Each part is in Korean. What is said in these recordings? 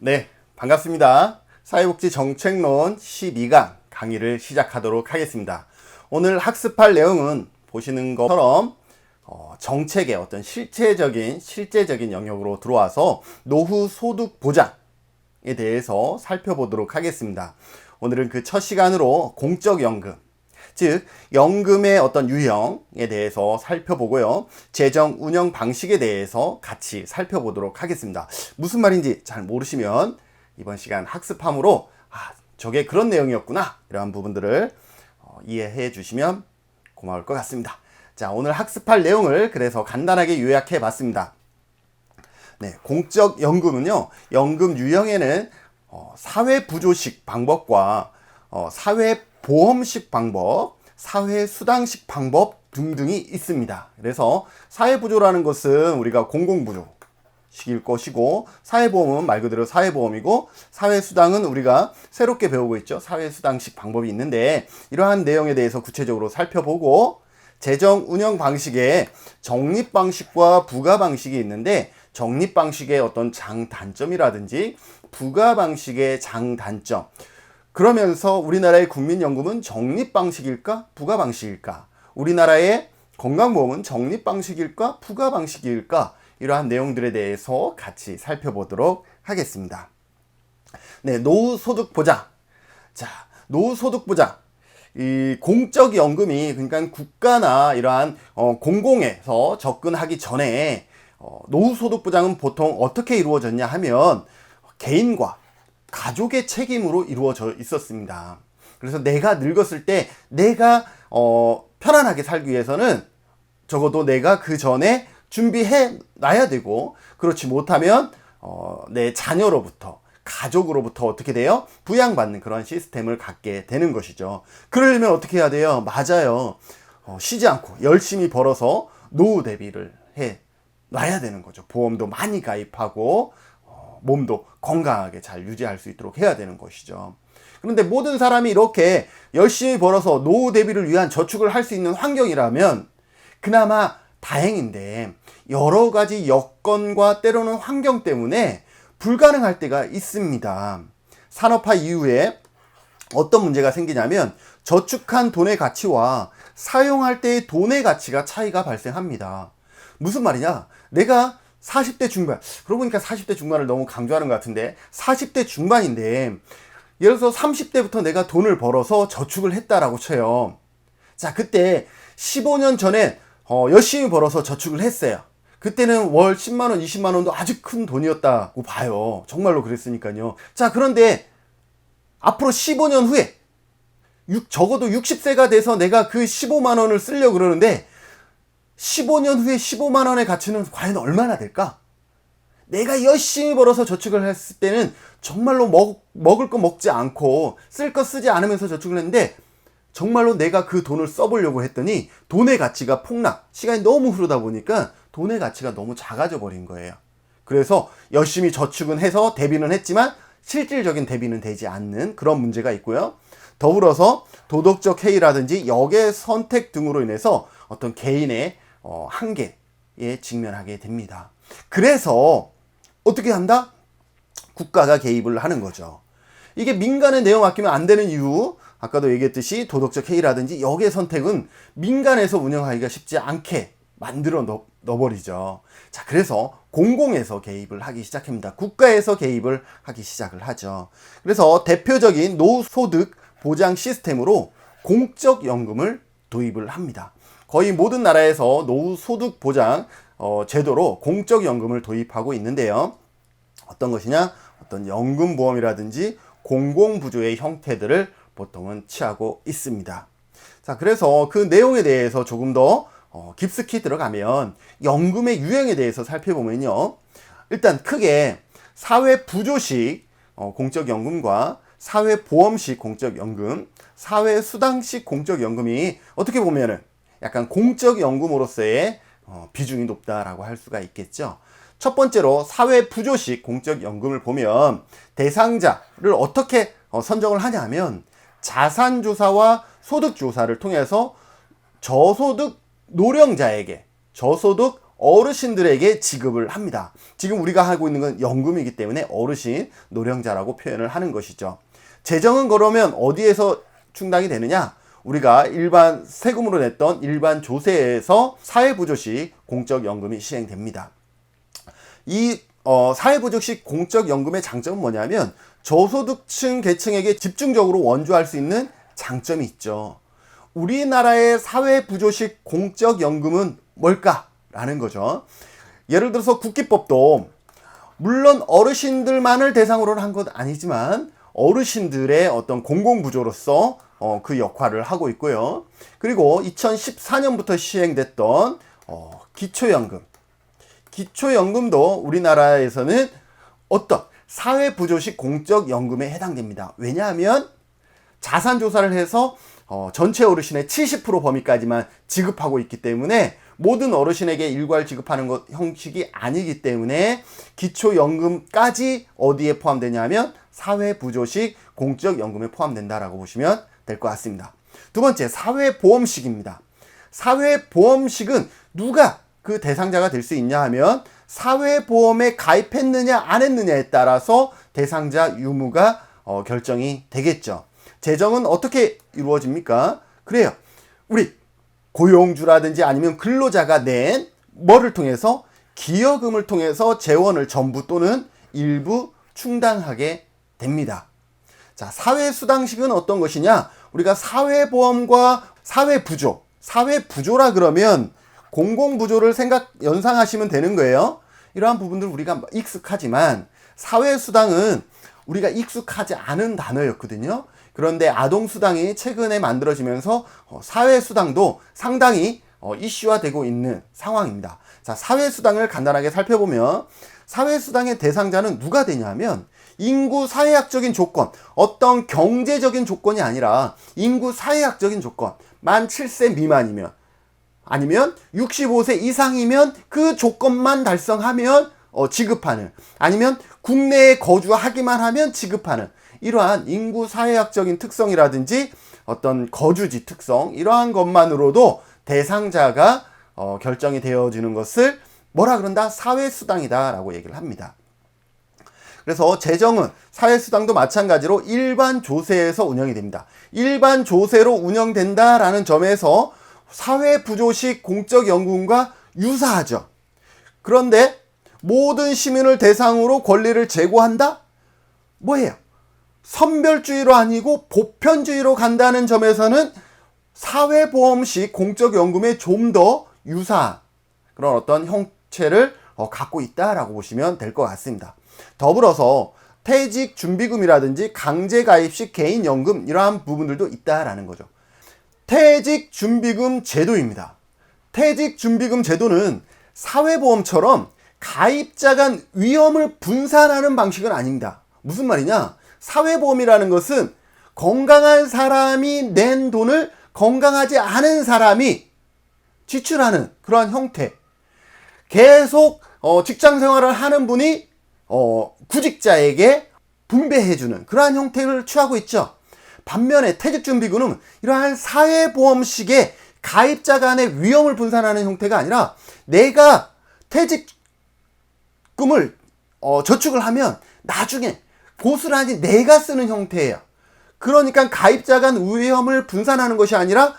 네, 반갑습니다. 사회복지 정책론 12강 강의를 시작하도록 하겠습니다. 오늘 학습할 내용은 보시는 것처럼 정책의 어떤 실제적인 영역으로 들어와서 노후 소득 보장에 대해서 살펴보도록 하겠습니다. 오늘은 그 첫 시간으로 공적연금, 즉 연금의 어떤 유형에 대해서 살펴보고요. 재정 운영 방식에 대해서 같이 살펴보도록 하겠습니다. 무슨 말인지 잘 모르시면 이번 시간 학습함으로 저게 그런 내용이었구나, 이러한 부분들을 이해해 주시면 고마울 것 같습니다. 자, 오늘 학습할 내용을 그래서 간단하게 요약해 봤습니다. 네, 공적연금은요, 연금 유형에는 사회부조식 방법과 사회보험식 방법, 사회수당식 방법 등등이 있습니다. 그래서 사회부조라는 것은 우리가 공공부조식일 것이고, 사회보험은 말 그대로 사회보험이고, 사회수당은 우리가 새롭게 배우고 있죠. 사회수당식 방법이 있는데, 이러한 내용에 대해서 구체적으로 살펴보고, 재정 운영 방식에 적립방식과 부가방식이 있는데, 적립방식의 어떤 장단점이라든지 부가방식의 장단점, 그러면서 우리나라의 국민연금은 적립방식일까 부가방식일까, 우리나라의 건강보험은 적립방식일까 부가방식일까, 이러한 내용들에 대해서 같이 살펴보도록 하겠습니다. 네, 노후소득보장. 자, 노후소득보장, 이 공적연금이, 그러니까 국가나 이러한 공공에서 접근하기 전에 노후소득보장은 보통 어떻게 이루어졌냐 하면 개인과 가족의 책임으로 이루어져 있었습니다. 그래서 내가 늙었을 때 내가 편안하게 살기 위해서는 적어도 내가 그 전에 준비해 놔야 되고, 그렇지 못하면 내 자녀로부터, 가족으로부터 어떻게 돼요? 부양받는 그런 시스템을 갖게 되는 것이죠. 그러려면 어떻게 해야 돼요? 맞아요. 쉬지 않고 열심히 벌어서 노후 대비를 해 놔야 되는 거죠. 보험도 많이 가입하고 몸도 건강하게 잘 유지할 수 있도록 해야 되는 것이죠. 그런데 모든 사람이 이렇게 열심히 벌어서 노후 대비를 위한 저축을 할 수 있는 환경이라면 그나마 다행인데, 여러 가지 여건과 때로는 환경 때문에 불가능할 때가 있습니다. 산업화 이후에 어떤 문제가 생기냐면 저축한 돈의 가치와 사용할 때의 돈의 가치가 차이가 발생합니다. 무슨 말이냐? 내가 40대 중반, 그러고 보니까 40대 중반을 너무 강조하는 것 같은데, 40대 중반인데 예를 들어서 30대부터 내가 돈을 벌어서 저축을 했다라고 쳐요. 자, 그때 15년 전에 열심히 벌어서 저축을 했어요. 그때는 월 10만원, 20만원도 아주 큰 돈이었다고 봐요. 정말로 그랬으니까요. 자, 그런데 앞으로 15년 후에 적어도 60세가 돼서 내가 그 15만원을 쓰려고 그러는데, 15년 후에 15만원의 가치는 과연 얼마나 될까? 내가 열심히 벌어서 저축을 했을 때는 정말로 먹을 거 먹지 않고 쓸 거 쓰지 않으면서 저축을 했는데, 정말로 내가 그 돈을 써보려고 했더니 돈의 가치가 폭락, 시간이 너무 흐르다 보니까 돈의 가치가 너무 작아져 버린 거예요. 그래서 열심히 저축은 해서 대비는 했지만 실질적인 대비는 되지 않는 그런 문제가 있고요. 더불어서 도덕적 해이라든지 역의 선택 등으로 인해서 어떤 개인의 한계에 직면하게 됩니다. 그래서 어떻게 한다? 국가가 개입을 하는 거죠. 이게 민간의 내용 맡기면 안 되는 이유, 아까도 얘기했듯이 도덕적 해이라든지 역의 선택은 민간에서 운영하기가 쉽지 않게 만들어 넣어버리죠. 자, 그래서 공공에서 개입을 하기 시작합니다. 국가에서 개입을 하기 시작을 하죠. 그래서 대표적인 노후소득 보장 시스템으로 공적연금을 도입을 합니다. 거의 모든 나라에서 노후소득 보장 제도로 공적연금을 도입하고 있는데요. 어떤 것이냐? 어떤 연금보험이라든지 공공부조의 형태들을 보통은 취하고 있습니다. 자, 그래서 그 내용에 대해서 조금 더 깊숙이 들어가면 연금의 유형에 대해서 살펴보면요. 일단 크게 사회부조식 공적연금과 사회보험식 공적연금, 사회수당식 공적연금이 어떻게 보면은 약간 공적연금으로서의 비중이 높다라고 할 수가 있겠죠. 첫 번째로 사회부조식 공적연금을 보면 대상자를 어떻게 선정을 하냐면 자산조사와 소득조사를 통해서 저소득 노령자에게, 저소득 어르신들에게 지급을 합니다. 지금 우리가 하고 있는 건 연금이기 때문에 어르신, 노령자라고 표현을 하는 것이죠. 재정은 그러면 어디에서 충당이 되느냐? 우리가 일반 세금으로 냈던 일반 조세에서 사회부조식 공적연금이 시행됩니다. 이 사회부조식 공적연금의 장점은 뭐냐면 저소득층 계층에게 집중적으로 원조할 수 있는 장점이 있죠. 우리나라의 사회부조식 공적연금은 뭘까라는 거죠. 예를 들어서 국기법도 물론 어르신들만을 대상으로 한 건 아니지만 어르신들의 어떤 공공부조로서 그 역할을 하고 있고요. 그리고 2014년부터 시행됐던 기초연금. 기초연금도 우리나라에서는 어떤 사회부조식 공적연금에 해당됩니다. 왜냐하면 자산조사를 해서 전체 어르신의 70% 범위까지만 지급하고 있기 때문에 모든 어르신에게 일괄 지급하는 것 형식이 아니기 때문에 기초연금까지 어디에 포함되냐면 사회부조식 공적연금에 포함된다라고 보시면 될 것 같습니다. 두 번째, 사회보험식입니다. 사회보험식은 누가 그 대상자가 될 수 있냐 하면 사회보험에 가입했느냐 안 했느냐에 따라서 대상자 유무가 결정이 되겠죠. 재정은 어떻게 이루어집니까? 그래요. 우리 고용주라든지 아니면 근로자가 낸 뭐를 통해서 기여금을 통해서 재원을 전부 또는 일부 충당하게 됩니다. 자, 사회수당식은 어떤 것이냐? 우리가 사회보험과 사회부조라 그러면 공공부조를 연상하시면 되는 거예요. 이러한 부분들 우리가 익숙하지만 사회수당은 우리가 익숙하지 않은 단어였거든요. 그런데 아동수당이 최근에 만들어지면서 사회수당도 상당히 이슈화되고 있는 상황입니다. 자, 사회수당을 간단하게 살펴보면 사회수당의 대상자는 누가 되냐면 인구 사회학적인 조건, 어떤 경제적인 조건이 아니라 인구 사회학적인 조건, 만 7세 미만이면 아니면 65세 이상이면 그 조건만 달성하면 지급하는, 아니면 국내에 거주하기만 하면 지급하는 이러한 인구 사회학적인 특성이라든지 어떤 거주지 특성, 이러한 것만으로도 대상자가 결정이 되어지는 것을 뭐라 그런다? 사회수당이다 라고 얘기를 합니다. 그래서 재정은 사회수당도 마찬가지로 일반 조세에서 운영이 됩니다. 일반 조세로 운영된다라는 점에서 사회부조식 공적연금과 유사하죠. 그런데 모든 시민을 대상으로 권리를 제고한다? 뭐예요? 선별주의로 아니고 보편주의로 간다는 점에서는 사회보험식 공적연금에 좀 더 유사한 그런 어떤 형체를 갖고 있다라고 보시면 될 것 같습니다. 더불어서 퇴직준비금이라든지 강제가입식 개인연금 이러한 부분들도 있다라는 거죠. 퇴직준비금 제도입니다. 퇴직준비금 제도는 사회보험처럼 가입자 간 위험을 분산하는 방식은 아닙니다. 무슨 말이냐? 사회보험이라는 것은 건강한 사람이 낸 돈을 건강하지 않은 사람이 지출하는 그러한 형태. 계속 직장 생활을 하는 분이 구직자에게 분배해주는 그러한 형태를 취하고 있죠. 반면에 퇴직준비금은 이러한 사회보험식의 가입자 간의 위험을 분산하는 형태가 아니라 내가 퇴직금을 저축을 하면 나중에 고스란히 내가 쓰는 형태예요. 그러니까 가입자 간 위험을 분산하는 것이 아니라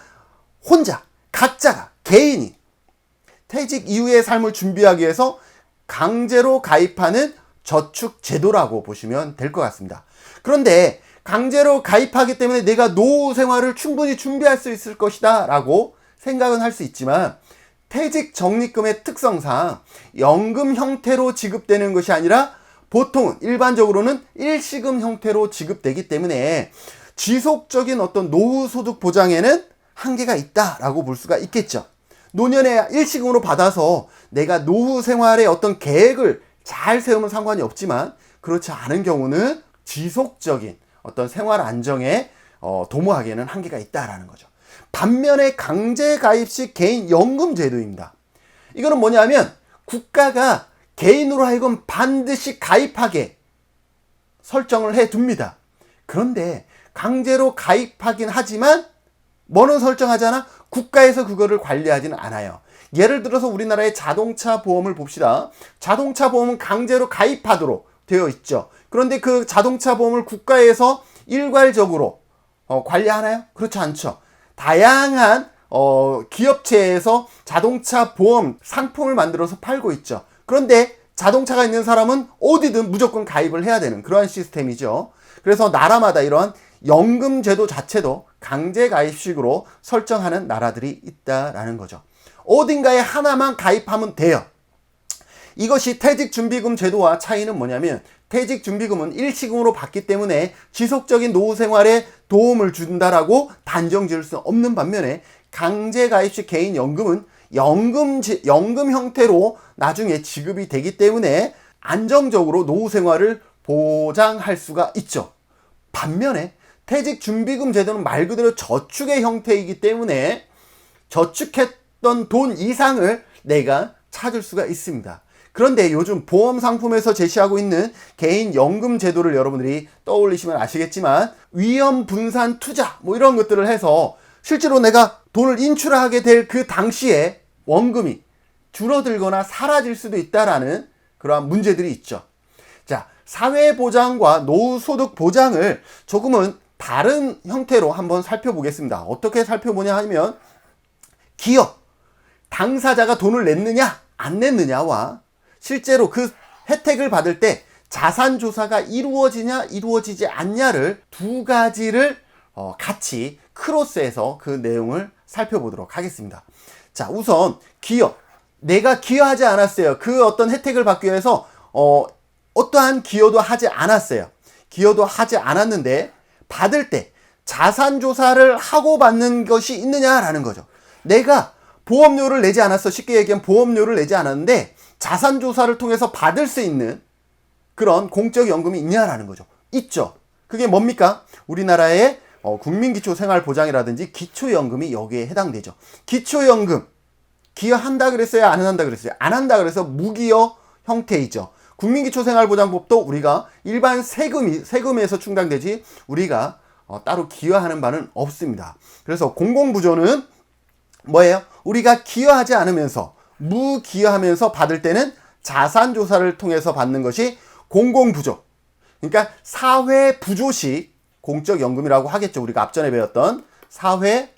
혼자, 각자가, 개인이 퇴직 이후의 삶을 준비하기 위해서 강제로 가입하는 저축제도라고 보시면 될 것 같습니다. 그런데 강제로 가입하기 때문에 내가 노후 생활을 충분히 준비할 수 있을 것이다 라고 생각은 할 수 있지만 퇴직 적립금의 특성상 연금 형태로 지급되는 것이 아니라 보통 일반적으로는 일시금 형태로 지급되기 때문에 지속적인 어떤 노후 소득 보장에는 한계가 있다라고 볼 수가 있겠죠. 노년에 일시금으로 받아서 내가 노후 생활의 어떤 계획을 잘 세우면 상관이 없지만 그렇지 않은 경우는 지속적인 어떤 생활 안정에 도모하기에는 한계가 있다라는 거죠. 반면에 강제가입식 개인연금 제도입니다. 이거는 뭐냐면 국가가 개인으로 하여금 반드시 가입하게 설정을 해 둡니다. 그런데 강제로 가입하긴 하지만 뭐는 설정하잖아? 국가에서 그거를 관리하지는 않아요. 예를 들어서 우리나라의 자동차 보험을 봅시다. 자동차 보험은 강제로 가입하도록 되어 있죠. 그런데 그 자동차 보험을 국가에서 일괄적으로 관리하나요? 그렇지 않죠. 다양한 기업체에서 자동차 보험 상품을 만들어서 팔고 있죠. 그런데 자동차가 있는 사람은 어디든 무조건 가입을 해야 되는 그러한 시스템이죠. 그래서 나라마다 이런 연금 제도 자체도 강제 가입식으로 설정하는 나라들이 있다라는 거죠. 어딘가에 하나만 가입하면 돼요. 이것이 퇴직준비금 제도와 차이는 뭐냐면, 퇴직준비금은 일시금으로 받기 때문에 지속적인 노후 생활에 도움을 준다라고 단정 지을 수 없는 반면에, 강제가입식 개인연금은 연금 형태로 나중에 지급이 되기 때문에 안정적으로 노후 생활을 보장할 수가 있죠. 반면에 퇴직준비금 제도는 말 그대로 저축의 형태이기 때문에 저축했던 돈 이상을 내가 찾을 수가 있습니다. 그런데 요즘 보험 상품에서 제시하고 있는 개인연금 제도를 여러분들이 떠올리시면 아시겠지만, 위험 분산 투자 뭐 이런 것들을 해서 실제로 내가 돈을 인출하게 될 그 당시에 원금이 줄어들거나 사라질 수도 있다라는 그러한 문제들이 있죠. 자, 사회보장과 노후소득 보장을 조금은 다른 형태로 한번 살펴보겠습니다. 어떻게 살펴보냐 하면, 기업, 당사자가 돈을 냈느냐 안 냈느냐와 실제로 그 혜택을 받을 때 자산조사가 이루어지냐 이루어지지 않냐를 두 가지를 같이 크로스해서 그 내용을 살펴보도록 하겠습니다. 자, 우선 기업, 내가 기여하지 않았어요. 그 어떤 혜택을 받기 위해서 어떠한 기여도 하지 않았어요. 기여도 하지 않았는데 받을 때 자산조사를 하고 받는 것이 있느냐라는 거죠. 내가 보험료를 내지 않았어. 쉽게 얘기하면 보험료를 내지 않았는데 자산조사를 통해서 받을 수 있는 그런 공적연금이 있냐라는 거죠. 있죠. 그게 뭡니까? 우리나라의 국민기초생활보장이라든지 기초연금이 여기에 해당되죠. 기초연금 기여한다 그랬어요? 안 한다 그랬어요? 안 한다 그래서 무기여 형태이죠. 국민기초생활보장법도 우리가 일반 세금에서 충당되지 우리가 따로 기여하는 바는 없습니다. 그래서 공공부조는 뭐예요? 우리가 기여하지 않으면서 무기여하면서 받을 때는 자산조사를 통해서 받는 것이 공공부조, 그러니까 사회부조식 공적연금이라고 하겠죠. 우리가 앞전에 배웠던 사회부조식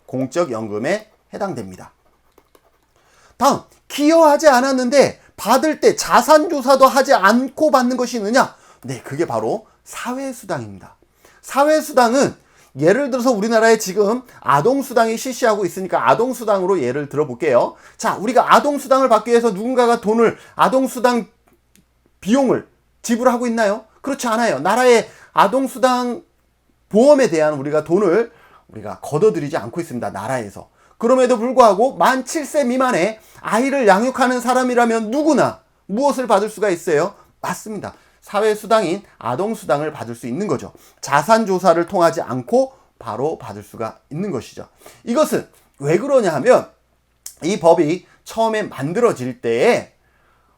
공적연금에 해당됩니다. 다음, 기여하지 않았는데 받을 때 자산조사도 하지 않고 받는 것이 있느냐? 네, 그게 바로 사회수당입니다. 사회수당은 예를 들어서 우리나라에 지금 아동수당이 실시하고 있으니까 아동수당으로 예를 들어볼게요. 자, 우리가 아동수당을 받기 위해서 누군가가 돈을, 아동수당 비용을 지불하고 있나요? 그렇지 않아요. 나라의 아동수당 보험에 대한 우리가 돈을 우리가 걷어들이지 않고 있습니다. 나라에서. 그럼에도 불구하고 만 7세 미만의 아이를 양육하는 사람이라면 누구나 무엇을 받을 수가 있어요? 맞습니다. 사회수당인 아동수당을 받을 수 있는 거죠. 자산조사를 통하지 않고 바로 받을 수가 있는 것이죠. 이것은 왜 그러냐 하면, 이 법이 처음에 만들어질 때에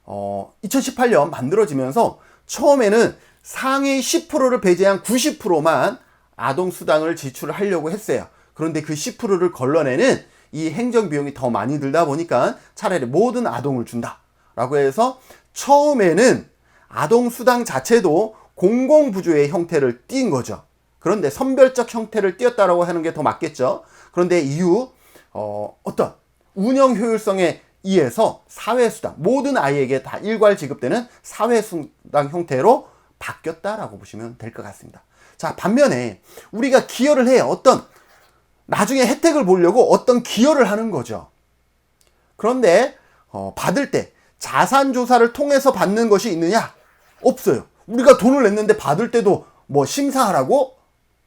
2018년 만들어지면서 처음에는 상위 10%를 배제한 90%만 아동수당을 지출하려고 했어요. 그런데 그 10%를 걸러내는 이 행정비용이 더 많이 들다 보니까 차라리 모든 아동을 준다라고 해서 처음에는 아동수당 자체도 공공부조의 형태를 띈 거죠. 그런데 선별적 형태를 띄었다라고 하는 게 더 맞겠죠. 그런데 이후 어떤 운영 효율성에 의해서 사회수당, 모든 아이에게 다 일괄 지급되는 사회수당 형태로 바뀌었다라고 보시면 될 것 같습니다. 자, 반면에 우리가 기여를 해요. 어떤 나중에 혜택을 보려고 어떤 기여를 하는 거죠. 그런데 받을 때 자산조사를 통해서 받는 것이 있느냐? 없어요. 우리가 돈을 냈는데 받을 때도 뭐 심사하라고?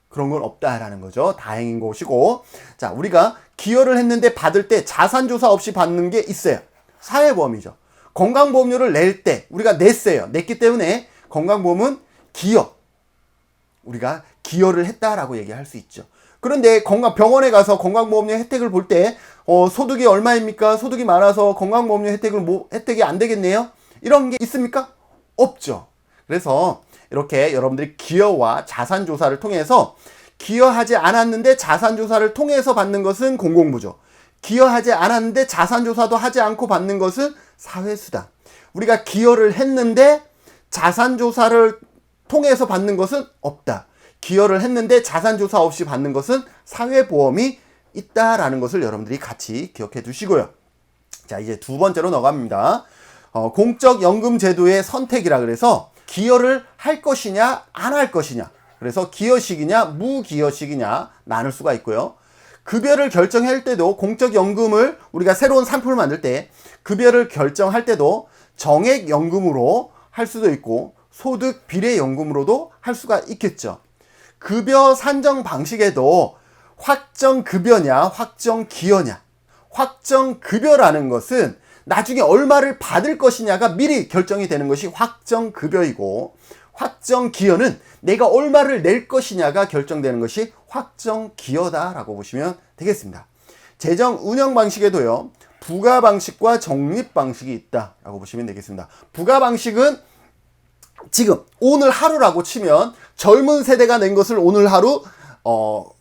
그런 건 없다라는 거죠. 다행인 것이고. 자, 우리가 기여를 했는데 받을 때 자산조사 없이 받는 게 있어요. 사회보험이죠. 건강보험료를 낼 때 우리가 냈어요. 냈기 때문에 건강보험은 기여. 우리가 기여를 했다라고 얘기할 수 있죠. 그런데 병원에 가서 건강보험료 혜택을 볼 때 소득이 얼마입니까? 소득이 많아서 건강보험료 혜택이 안 되겠네요? 이런 게 있습니까? 없죠. 그래서 이렇게 여러분들이 기여와 자산조사를 통해서 기여하지 않았는데 자산조사를 통해서 받는 것은 공공부조. 기여하지 않았는데 자산조사도 하지 않고 받는 것은 사회수당. 우리가 기여를 했는데 자산조사를 통해서 받는 것은 없다. 기여를 했는데 자산조사 없이 받는 것은 사회보험이 있다라는 것을 여러분들이 같이 기억해 두시고요. 자, 이제 두 번째로 넘어갑니다. 공적연금제도의 선택이라 그래서 기여를 할 것이냐 안 할 것이냐, 그래서 기여식이냐 무기여식이냐 나눌 수가 있고요. 급여를 결정할 때도 공적연금을 우리가 새로운 상품을 만들 때 급여를 결정할 때도 정액연금으로 할 수도 있고 소득 비례연금으로도 할 수가 있겠죠. 급여 산정 방식에도 확정급여냐 확정기여냐, 확정급여라는 것은 나중에 얼마를 받을 것이냐가 미리 결정이 되는 것이 확정급여이고, 확정기여는 내가 얼마를 낼 것이냐가 결정되는 것이 확정기여다라고 보시면 되겠습니다. 재정 운영 방식에도요, 부가 방식과 적립 방식이 있다라고 보시면 되겠습니다. 부가 방식은 지금 오늘 하루라고 치면 젊은 세대가 낸 것을 오늘 하루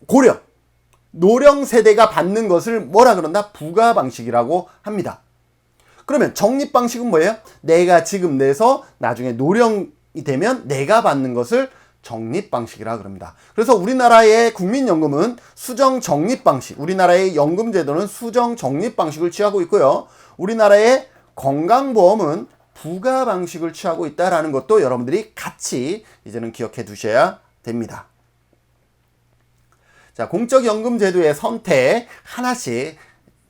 고령, 노령 세대가 받는 것을 뭐라 그런다? 부가 방식이라고 합니다. 그러면 적립 방식은 뭐예요? 내가 지금 내서 나중에 노령이 되면 내가 받는 것을 적립 방식이라 그럽니다. 그래서 우리나라의 국민연금은 수정 적립 방식, 우리나라의 연금제도는 수정 적립 방식을 취하고 있고요. 우리나라의 건강보험은 부가 방식을 취하고 있다라는 것도 여러분들이 같이 이제는 기억해 두셔야 됩니다. 자, 공적연금제도의 선택 하나씩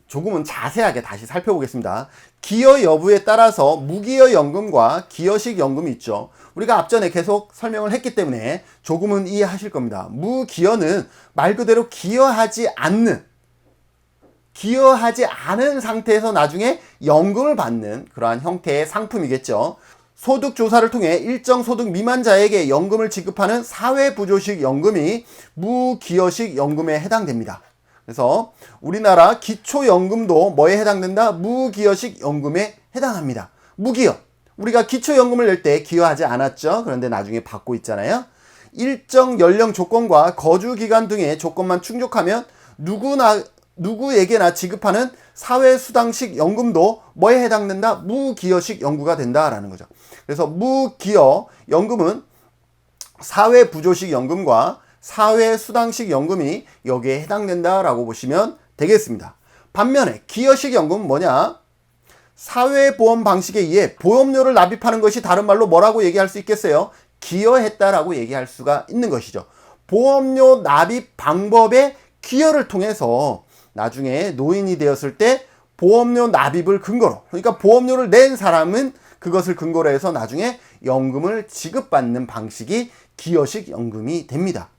조금은 자세하게 다시 살펴보겠습니다. 기여 여부에 따라서 무기여 연금과 기여식 연금이 있죠. 우리가 앞전에 계속 설명을 했기 때문에 조금은 이해하실 겁니다. 무기여는 말 그대로 기여하지 않는 상태에서 나중에 연금을 받는 그러한 형태의 상품이겠죠. 소득조사를 통해 일정 소득 미만자에게 연금을 지급하는 사회부조식 연금이 무기여식 연금에 해당됩니다. 그래서 우리나라 기초연금도 뭐에 해당된다? 무기여식 연금에 해당합니다. 무기여. 우리가 기초연금을 낼 때 기여하지 않았죠. 그런데 나중에 받고 있잖아요. 일정 연령 조건과 거주기간 등의 조건만 충족하면 누구에게나 지급하는 사회수당식 연금도 뭐에 해당된다? 무기여식 연구가 된다라는 거죠. 그래서 무기여 연금은 사회부조식 연금과 사회수당식 연금이 여기에 해당된다라고 보시면 되겠습니다. 반면에 기여식 연금은 뭐냐? 사회보험 방식에 의해 보험료를 납입하는 것이 다른 말로 뭐라고 얘기할 수 있겠어요? 기여했다라고 얘기할 수가 있는 것이죠. 보험료 납입 방법의 기여를 통해서 나중에 노인이 되었을 때 보험료 납입을 근거로, 그러니까 보험료를 낸 사람은 그것을 근거로 해서 나중에 연금을 지급받는 방식이 기여식 연금이 됩니다.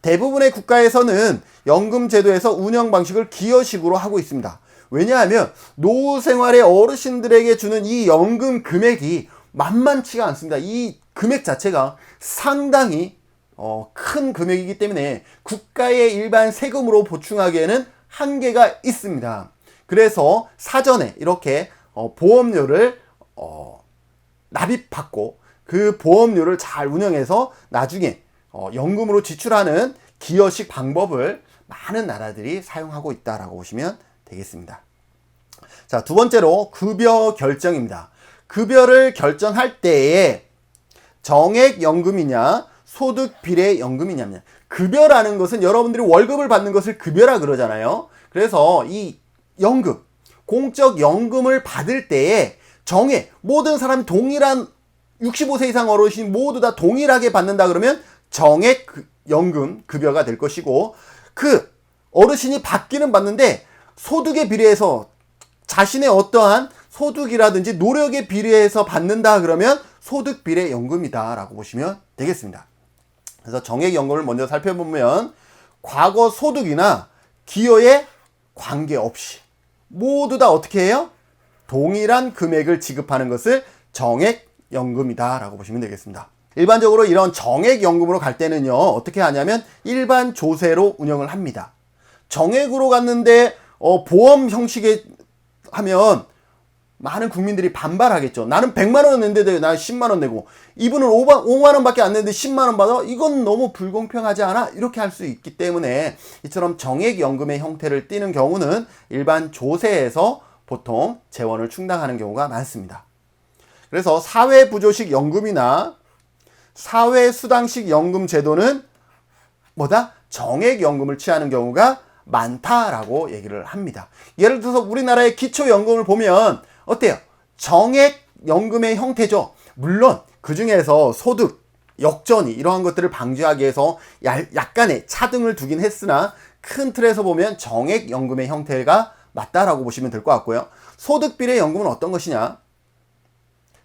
대부분의 국가에서는 연금제도에서 운영 방식을 기여식으로 하고 있습니다. 왜냐하면 노후 생활의 어르신들에게 주는 이 연금 금액이 만만치가 않습니다. 이 금액 자체가 상당히 큰 금액이기 때문에 국가의 일반 세금으로 보충하기에는 한계가 있습니다. 그래서 사전에 이렇게 보험료를 납입받고 그 보험료를 잘 운영해서 나중에 연금으로 지출하는 기여식 방법을 많은 나라들이 사용하고 있다라고 보시면 되겠습니다. 자, 두 번째로 급여 결정입니다. 급여를 결정할 때에 정액연금이냐 소득 비례연금이냐. 급여라는 것은 여러분들이 월급을 받는 것을 급여라 그러잖아요. 그래서 이 연금, 공적연금을 받을 때에 모든 사람이 동일한 65세 이상 어르신 모두 다 동일하게 받는다 그러면 정액연금 급여가 될 것이고, 그 어르신이 받기는 받는데 소득에 비례해서 자신의 어떠한 소득이라든지 노력에 비례해서 받는다 그러면 소득 비례연금이다 라고 보시면 되겠습니다. 그래서 정액연금을 먼저 살펴보면 과거 소득이나 기여에 관계없이 모두 다 어떻게 해요? 동일한 금액을 지급하는 것을 정액연금이다 라고 보시면 되겠습니다. 일반적으로 이런 정액연금으로 갈 때는요, 어떻게 하냐면 일반 조세로 운영을 합니다. 정액으로 갔는데 보험 형식에 하면 많은 국민들이 반발하겠죠. 나는 100만 원 냈는데 나 10만 원 내고 이분은 5만 원밖에 안 냈는데 10만 원 받아? 이건 너무 불공평하지 않아? 이렇게 할 수 있기 때문에 이처럼 정액연금의 형태를 띠는 경우는 일반 조세에서 보통 재원을 충당하는 경우가 많습니다. 그래서 사회부조식 연금이나 사회수당식 연금 제도는 뭐다? 정액연금을 취하는 경우가 많다라고 얘기를 합니다. 예를 들어서 우리나라의 기초연금을 보면 어때요? 정액연금의 형태죠. 물론 그 중에서 소득, 역전이 이러한 것들을 방지하기 위해서 약간의 차등을 두긴 했으나 큰 틀에서 보면 정액연금의 형태가 맞다라고 보시면 될 것 같고요. 소득비례 연금은 어떤 것이냐?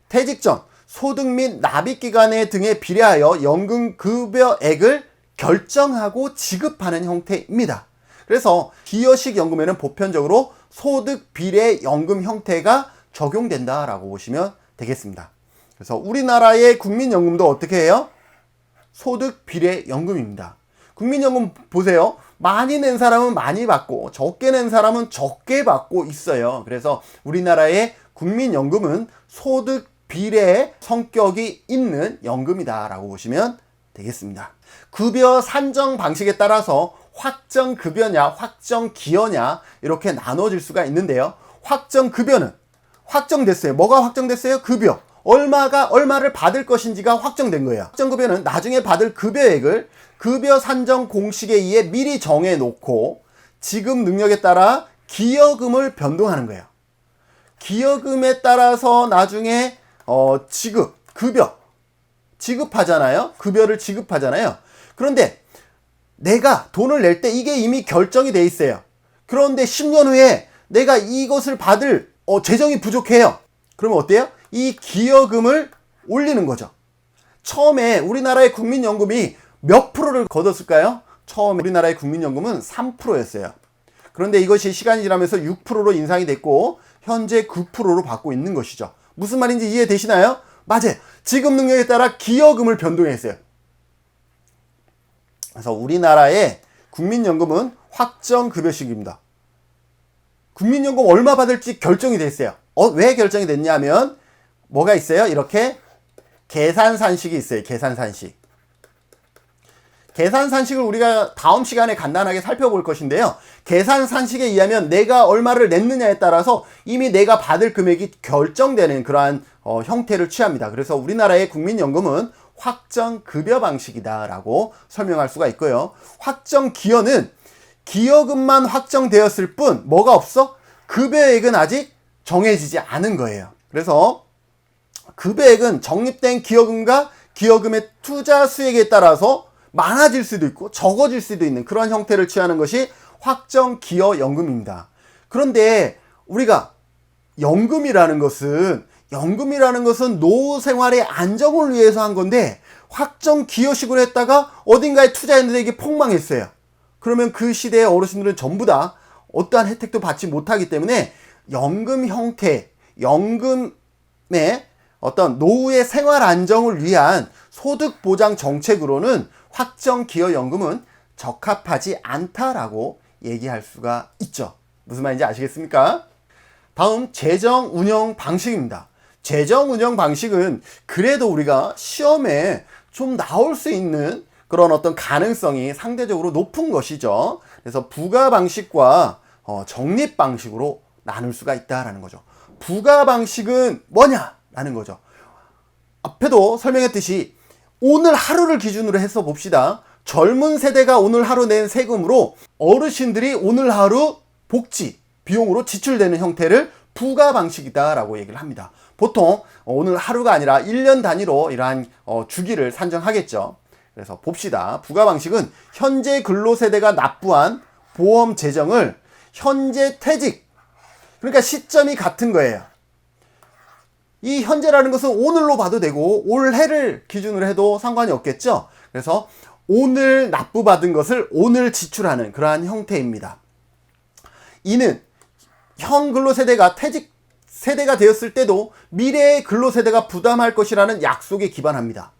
퇴직 전 소득 및 납입기간에 등에 비례하여 연금급여액을 결정하고 지급하는 형태입니다. 그래서 기여식 연금에는 보편적으로 소득 비례 연금 형태가 적용된다라고 보시면 되겠습니다. 그래서 우리나라의 국민연금도 어떻게 해요? 소득 비례 연금입니다. 국민연금 보세요. 많이 낸 사람은 많이 받고 적게 낸 사람은 적게 받고 있어요. 그래서 우리나라의 국민연금은 소득 비례 성격이 있는 연금이다라고 보시면 되겠습니다. 급여 산정 방식에 따라서 확정급여냐 확정기여냐 이렇게 나눠질 수가 있는데요. 확정급여는 확정됐어요. 뭐가 확정됐어요? 급여. 얼마를 받을 것인지가 확정된 거예요. 확정급여는 나중에 받을 급여액을 급여 산정 공식에 의해 미리 정해놓고 지급 능력에 따라 기여금을 변동하는 거예요. 기여금에 따라서 나중에 지급하잖아요. 급여를 지급하잖아요. 그런데 내가 돈을 낼 때 이게 이미 결정이 돼 있어요. 그런데 10년 후에 내가 이것을 받을 재정이 부족해요. 그러면 어때요? 이 기여금을 올리는 거죠. 처음에 우리나라의 국민연금이 몇 프로를 거뒀을까요? 처음에 우리나라의 국민연금은 3%였어요. 그런데 이것이 시간이 지나면서 6%로 인상이 됐고 현재 9%로 받고 있는 것이죠. 무슨 말인지 이해되시나요? 맞아요. 지급 능력에 따라 기여금을 변동했어요. 그래서 우리나라의 국민연금은 확정급여식입니다. 국민연금 얼마 받을지 결정이 됐어요. 왜 결정이 됐냐면 뭐가 있어요? 이렇게 계산산식이 있어요. 계산산식. 계산산식을 우리가 다음 시간에 간단하게 살펴볼 것인데요. 계산산식에 의하면 내가 얼마를 냈느냐에 따라서 이미 내가 받을 금액이 결정되는 그러한 형태를 취합니다. 그래서 우리나라의 국민연금은 확정급여 방식이다라고 설명할 수가 있고요. 확정기여는 기여금만 확정되었을 뿐 뭐가 없어? 급여액은 아직 정해지지 않은 거예요. 그래서 급여액은 적립된 기여금과 기여금의 투자 수익에 따라서 많아질 수도 있고 적어질 수도 있는 그런 형태를 취하는 것이 확정기여연금입니다. 그런데 우리가 연금이라는 것은 노후 생활의 안정을 위해서 한 건데 확정기여식으로 했다가 어딘가에 투자했는데 이게 폭망했어요. 그러면 그 시대의 어르신들은 전부 다 어떠한 혜택도 받지 못하기 때문에 연금 형태, 연금의 어떤 노후의 생활 안정을 위한 소득 보장 정책으로는 확정기여연금은 적합하지 않다라고 얘기할 수가 있죠. 무슨 말인지 아시겠습니까? 다음 재정 운영 방식입니다. 재정 운영 방식은 그래도 우리가 시험에 좀 나올 수 있는 그런 어떤 가능성이 상대적으로 높은 것이죠. 그래서 부가 방식과 적립 방식으로 나눌 수가 있다라는 거죠. 부가 방식은 뭐냐라는 거죠. 앞에도 설명했듯이 오늘 하루를 기준으로 해서 봅시다. 젊은 세대가 오늘 하루 낸 세금으로 어르신들이 오늘 하루 복지 비용으로 지출되는 형태를 부가 방식이다라고 얘기를 합니다. 보통 오늘 하루가 아니라 1년 단위로 이러한 주기를 산정하겠죠. 그래서 봅시다. 부가 방식은 현재 근로세대가 납부한 보험 재정을 현재 퇴직, 그러니까 시점이 같은 거예요. 이 현재라는 것은 오늘로 봐도 되고 올해를 기준으로 해도 상관이 없겠죠. 그래서 오늘 납부받은 것을 오늘 지출하는 그러한 형태입니다. 이는 현 근로세대가 퇴직 세대가 되었을 때도 미래의 근로세대가 부담할 것이라는 약속에 기반합니다.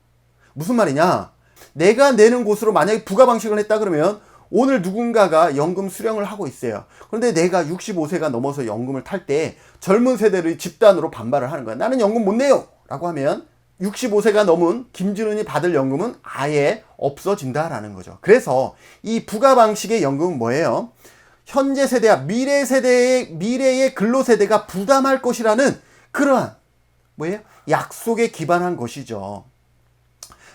무슨 말이냐? 내가 내는 곳으로 만약에 부가 방식을 했다 그러면 오늘 누군가가 연금 수령을 하고 있어요. 그런데 내가 65세가 넘어서 연금을 탈 때 젊은 세대를 집단으로 반발을 하는 거야. 나는 연금 못 내요! 라고 하면 65세가 넘은 김준은이 받을 연금은 아예 없어진다라는 거죠. 그래서 이 부가 방식의 연금은 뭐예요? 현재 세대와 미래의 근로세대가 부담할 것이라는 그러한 뭐예요? 약속에 기반한 것이죠.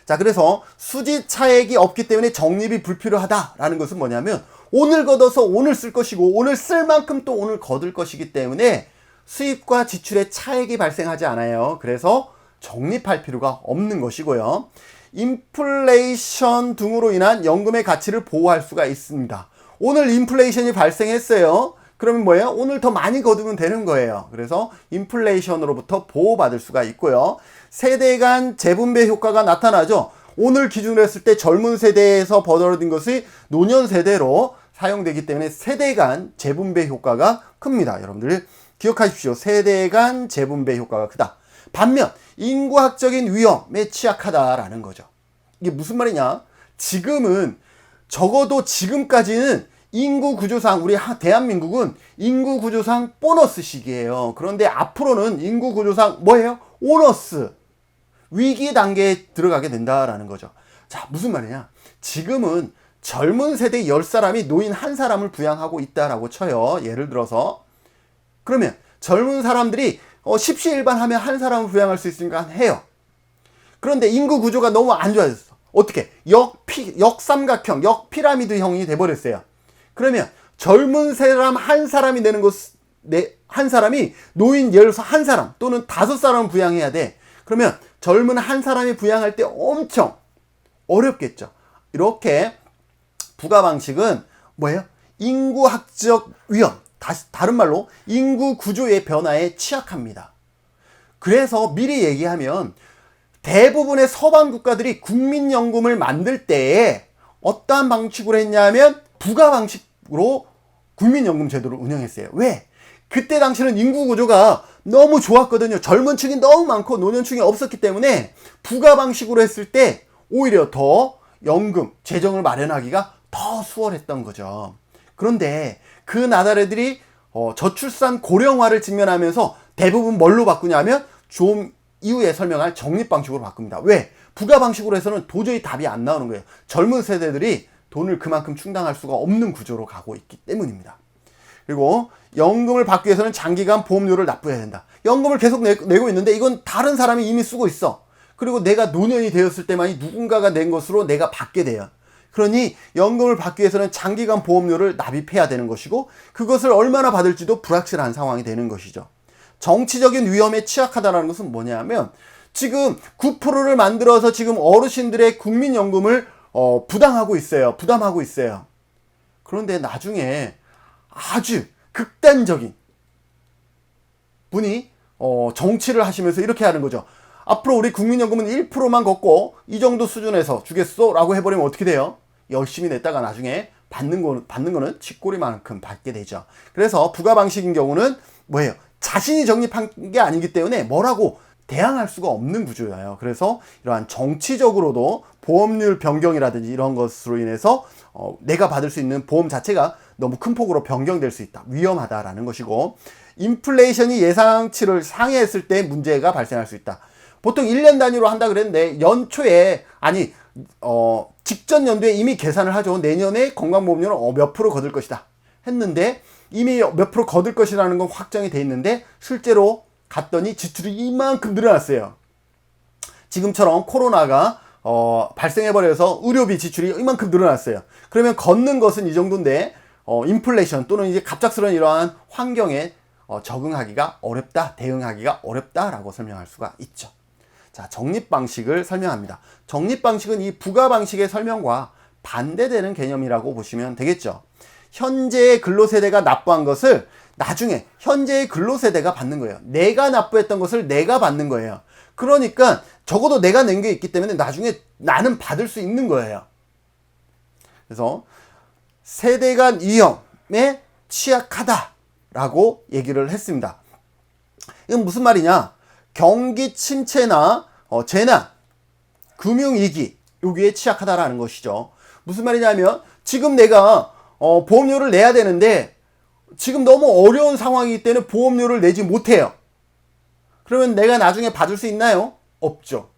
자, 그래서 수지 차액이 없기 때문에 적립이 불필요하다라는 것은 뭐냐면 오늘 걷어서 오늘 쓸 것이고 오늘 쓸 만큼 또 오늘 거둘 것이기 때문에 수입과 지출의 차액이 발생하지 않아요. 그래서 적립할 필요가 없는 것이고요. 인플레이션 등으로 인한 연금의 가치를 보호할 수가 있습니다. 오늘 인플레이션이 발생했어요. 그러면 뭐예요? 오늘 더 많이 거두면 되는 거예요. 그래서 인플레이션으로부터 보호받을 수가 있고요. 세대 간 재분배 효과가 나타나죠. 오늘 기준으로 했을 때 젊은 세대에서 벌어진 것이 노년 세대로 사용되기 때문에 세대 간 재분배 효과가 큽니다. 여러분들 기억하십시오. 세대 간 재분배 효과가 크다. 반면 인구학적인 위험에 취약하다라는 거죠. 이게 무슨 말이냐? 지금은 적어도 지금까지는 인구 구조상 우리 대한민국은 인구 구조상 보너스 시기예요. 그런데 앞으로는 인구 구조상 뭐예요? 오너스 위기 단계에 들어가게 된다라는 거죠. 자, 무슨 말이냐? 지금은 젊은 세대 10사람이 노인 1사람을 부양하고 있다라고 쳐요. 예를 들어서 그러면 젊은 사람들이 십시일반하면 1사람을 부양할 수 있으니까 해요. 그런데 인구 구조가 너무 안 좋아졌어. 어떻게? 역삼각형, 역피라미드형이 돼버렸어요. 그러면 젊은 사람 1사람이 되는 한 사람이 노인 1사람 또는 5사람을 부양해야 돼. 그러면 젊은 1사람이 부양할 때 엄청 어렵겠죠. 이렇게 부가 방식은 뭐예요? 인구학적 위험, 다른 말로 인구 구조의 변화에 취약합니다. 그래서 미리 얘기하면 대부분의 서방 국가들이 국민연금을 만들 때 어떠한 방식으로 했냐면 부가 방식으로 국민연금 제도를 운영했어요. 왜? 그때 당시는 인구 구조가 너무 좋았거든요. 젊은 층이 너무 많고 노년층이 없었기 때문에 부가 방식으로 했을 때 오히려 더 연금, 재정을 마련하기가 더 수월했던 거죠. 그런데 그 나라들이 저출산 고령화를 직면하면서 대부분 뭘로 바꾸냐면 좀 이후에 설명할 적립 방식으로 바꿉니다. 왜? 부가 방식으로 해서는 도저히 답이 안 나오는 거예요. 젊은 세대들이 돈을 그만큼 충당할 수가 없는 구조로 가고 있기 때문입니다. 그리고 연금을 받기 위해서는 장기간 보험료를 납부해야 된다. 연금을 계속 내고 있는데 이건 다른 사람이 이미 쓰고 있어. 그리고 내가 노년이 되었을 때만이 누군가가 낸 것으로 내가 받게 돼요. 그러니 연금을 받기 위해서는 장기간 보험료를 납입해야 되는 것이고 그것을 얼마나 받을지도 불확실한 상황이 되는 것이죠. 정치적인 위험에 취약하다는 것은 뭐냐면 지금 9%를 만들어서 지금 어르신들의 국민연금을 부담하고 있어요. 그런데 나중에 아주 극단적인 분이 정치를 하시면서 이렇게 하는 거죠. 앞으로 우리 국민연금은 1%만 걷고 이 정도 수준에서 주겠소 라고 해버리면 어떻게 돼요? 열심히 냈다가 나중에 받는 거는 쥐꼬리만큼 받게 되죠. 그래서 부가 방식인 경우는 뭐예요? 자신이 적립한 게 아니기 때문에 뭐라고 대항할 수가 없는 구조예요. 그래서 이러한 정치적으로도 보험료 변경이라든지 이런 것으로 인해서 내가 받을 수 있는 보험 자체가 너무 큰 폭으로 변경될 수 있다. 위험하다라는 것이고 인플레이션이 예상치를 상회했을 때 문제가 발생할 수 있다. 보통 1년 단위로 한다 그랬는데 연초에 직전 연도에 이미 계산을 하죠. 내년에 건강보험료는 몇 프로 거둘 것이다 했는데 이미 몇 프로 거둘 것이라는 건 확정이 돼 있는데 실제로 갔더니 지출이 이만큼 늘어났어요. 지금처럼 코로나가 발생해버려서 의료비 지출이 이만큼 늘어났어요. 그러면 걷는 것은 이 정도인데 인플레이션 또는 이제 갑작스러운 이러한 환경에 적응하기가 어렵다, 대응하기가 어렵다라고 설명할 수가 있죠. 자, 적립 방식을 설명합니다. 적립 방식은 이 부가 방식의 설명과 반대되는 개념이라고 보시면 되겠죠. 현재의 근로세대가 납부한 것을 나중에 현재의 근로세대가 받는 거예요. 내가 납부했던 것을 내가 받는 거예요. 그러니까 적어도 내가 낸 게 있기 때문에 나중에 나는 받을 수 있는 거예요. 그래서 세대 간 위험에 취약하다라고 얘기를 했습니다. 이건 무슨 말이냐? 경기 침체나 재난, 금융위기 여기에 취약하다라는 것이죠. 무슨 말이냐면 지금 내가 보험료를 내야 되는데 지금 너무 어려운 상황이기 때문에 보험료를 내지 못해요. 그러면 내가 나중에 받을 수 있나요? 없죠.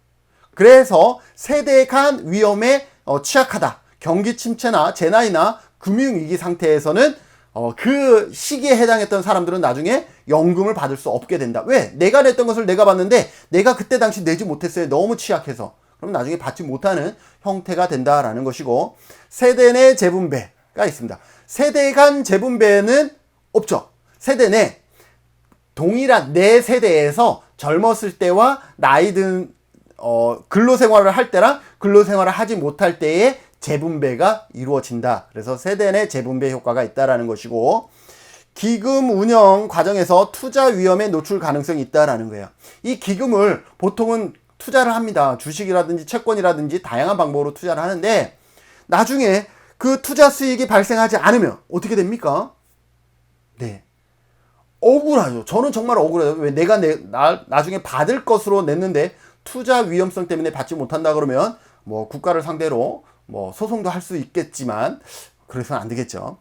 그래서 세대 간 위험에 취약하다. 경기 침체나 재난이나 금융위기 상태에서는 그 시기에 해당했던 사람들은 나중에 연금을 받을 수 없게 된다. 왜? 내가 냈던 것을 내가 받는데 내가 그때 당시 내지 못했어요. 너무 취약해서. 그럼 나중에 받지 못하는 형태가 된다라는 것이고, 세대 내 재분배가 있습니다. 세대 간 재분배는 없죠. 세대 내 동일한 내 세대에서 젊었을 때와 나이 든 근로생활을 할 때랑 근로생활을 하지 못할 때의 재분배가 이루어진다. 그래서 세대 내 재분배 효과가 있다라는 것이고, 기금 운영 과정에서 투자 위험에 노출 가능성이 있다라는 거예요. 이 기금을 보통은 투자를 합니다. 주식이라든지 채권이라든지 다양한 방법으로 투자를 하는데, 나중에 그 투자 수익이 발생하지 않으면 어떻게 됩니까? 네, 억울하죠. 저는 정말 억울해요. 왜 내가 나중에 받을 것으로 냈는데 투자 위험성 때문에 받지 못한다 그러면 뭐 국가를 상대로 뭐 소송도 할 수 있겠지만 그래서는 안 되겠죠.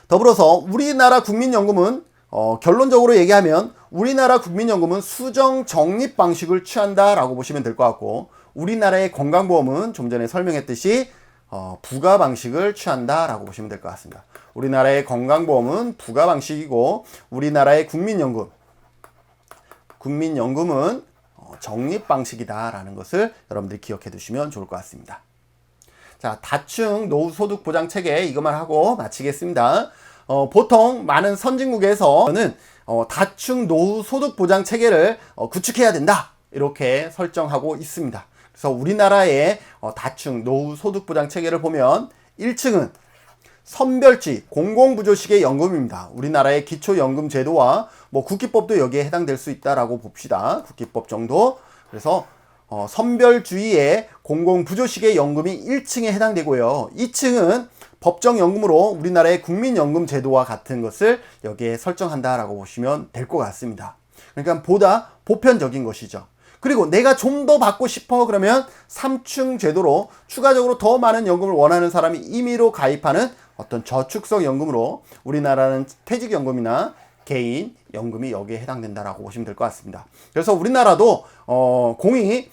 더불어서 우리나라 국민연금은 결론적으로 얘기하면 우리나라 국민연금은 수정 적립 방식을 취한다라고 보시면 될 것 같고, 우리나라의 건강보험은 좀 전에 설명했듯이 부가 방식을 취한다라고 보시면 될 것 같습니다. 우리나라의 건강보험은 부가 방식이고, 우리나라의 국민연금은 적립 방식이다라는 것을 여러분들이 기억해 두시면 좋을 것 같습니다. 자, 다층 노후소득 보장 체계 이것만 하고 마치겠습니다. 보통 많은 선진국에서는 다층 노후소득 보장 체계를 구축해야 된다 이렇게 설정하고 있습니다. 그래서 우리나라의 다층 노후소득 보장 체계를 보면 1층은 선별지 공공부조식의 연금입니다. 우리나라의 기초연금 제도와 뭐 국기법도 여기에 해당될 수 있다라고 봅시다. 국기법 정도. 그래서 선별주의의 공공부조식의 연금이 1층에 해당되고요. 2층은 법정연금으로 우리나라의 국민연금 제도와 같은 것을 여기에 설정한다라고 보시면 될 것 같습니다. 그러니까 보다 보편적인 것이죠. 그리고 내가 좀 더 받고 싶어 그러면 3층 제도로 추가적으로 더 많은 연금을 원하는 사람이 임의로 가입하는 어떤 저축성 연금으로 우리나라는 퇴직연금이나 개인 연금이 여기에 해당된다라고 보시면 될 것 같습니다. 그래서 우리나라도 공이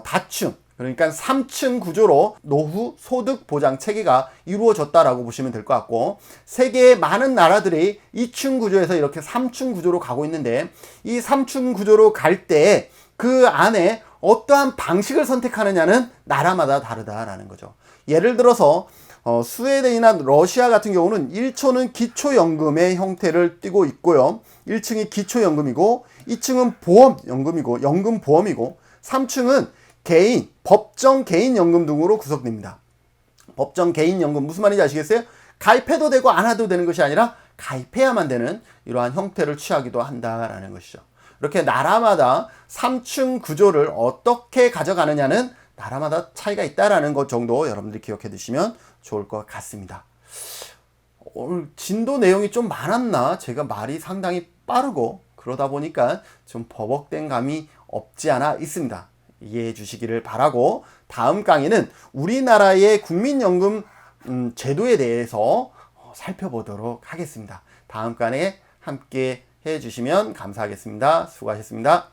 다층 그러니까 3층 구조로 노후 소득 보장 체계가 이루어졌다라고 보시면 될 것 같고, 세계의 많은 나라들이 2층 구조에서 이렇게 3층 구조로 가고 있는데, 이 3층 구조로 갈 때 그 안에 어떠한 방식을 선택하느냐는 나라마다 다르다라는 거죠. 예를 들어서 스웨덴이나 러시아 같은 경우는 1층은 기초연금의 형태를 띠고 있고요. 1층이 기초연금이고 2층은 보험연금이고 연금보험이고 3층은 개인, 법정 개인연금 등으로 구성됩니다. 법정 개인연금 무슨 말인지 아시겠어요? 가입해도 되고 안 해도 되는 것이 아니라 가입해야만 되는 이러한 형태를 취하기도 한다라는 것이죠. 이렇게 나라마다 3층 구조를 어떻게 가져가느냐는 나라마다 차이가 있다라는 것 정도 여러분들이 기억해 두시면 좋을 것 같습니다. 오늘 진도 내용이 좀 많았나? 제가 말이 상당히 빠르고 그러다 보니까 좀 버벅된 감이 없지 않아 있습니다. 이해해 주시기를 바라고, 다음 강의는 우리나라의 국민연금 제도에 대해서 살펴보도록 하겠습니다. 다음 강의에 함께 해주시면 감사하겠습니다. 수고하셨습니다.